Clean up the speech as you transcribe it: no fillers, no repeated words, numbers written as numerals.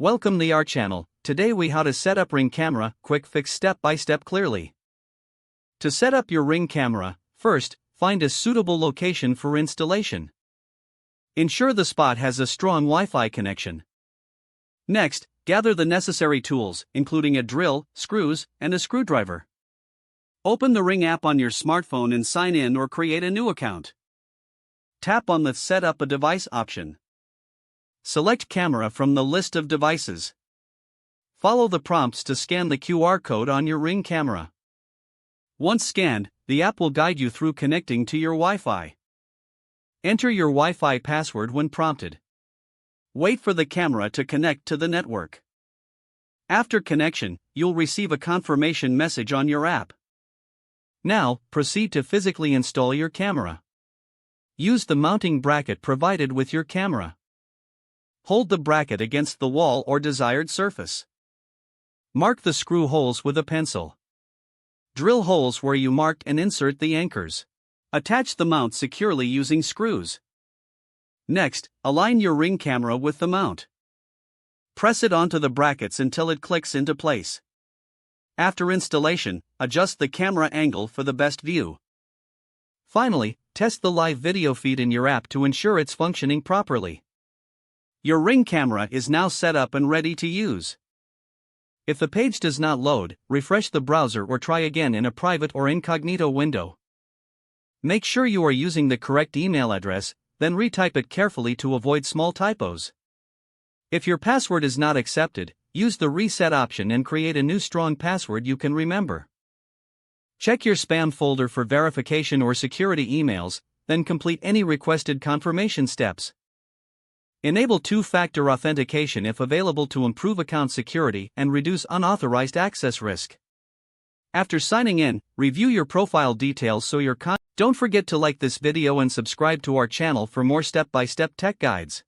Welcome to our channel. Today we how to set up Ring camera, quick fix step by step clearly. To set up your Ring camera, first, find a suitable location for installation. Ensure the spot has a strong Wi-Fi connection. Next, gather the necessary tools, including a drill, screws, and a screwdriver. Open the Ring app on your smartphone and sign in or create a new account. Tap on the Set up a device option. Select camera from the list of devices. Follow the prompts to scan the QR code on your Ring camera. Once scanned, the app will guide you through connecting to your Wi-Fi. Enter your Wi-Fi password when prompted. Wait for the camera to connect to the network. After connection, you'll receive a confirmation message on your app. Now, proceed to physically install your camera. Use the mounting bracket provided with your camera. Hold the bracket against the wall or desired surface. Mark the screw holes with a pencil. Drill holes where you marked and insert the anchors. Attach the mount securely using screws. Next, align your Ring camera with the mount. Press it onto the brackets until it clicks into place. After installation, adjust the camera angle for the best view. Finally, test the live video feed in your app to ensure it's functioning properly. Your Ring camera is now set up and ready to use. If the page does not load, refresh the browser or try again in a private or incognito window. Make sure you are using the correct email address, then retype it carefully to avoid small typos. If your password is not accepted, use the reset option and create a new strong password you can remember. Check your spam folder for verification or security emails, then complete any requested confirmation steps. Enable two-factor authentication if available to improve account security and reduce unauthorized access risk. After signing in, review your profile details so your Don't forget to like this video and subscribe to our channel for more step-by-step tech guides.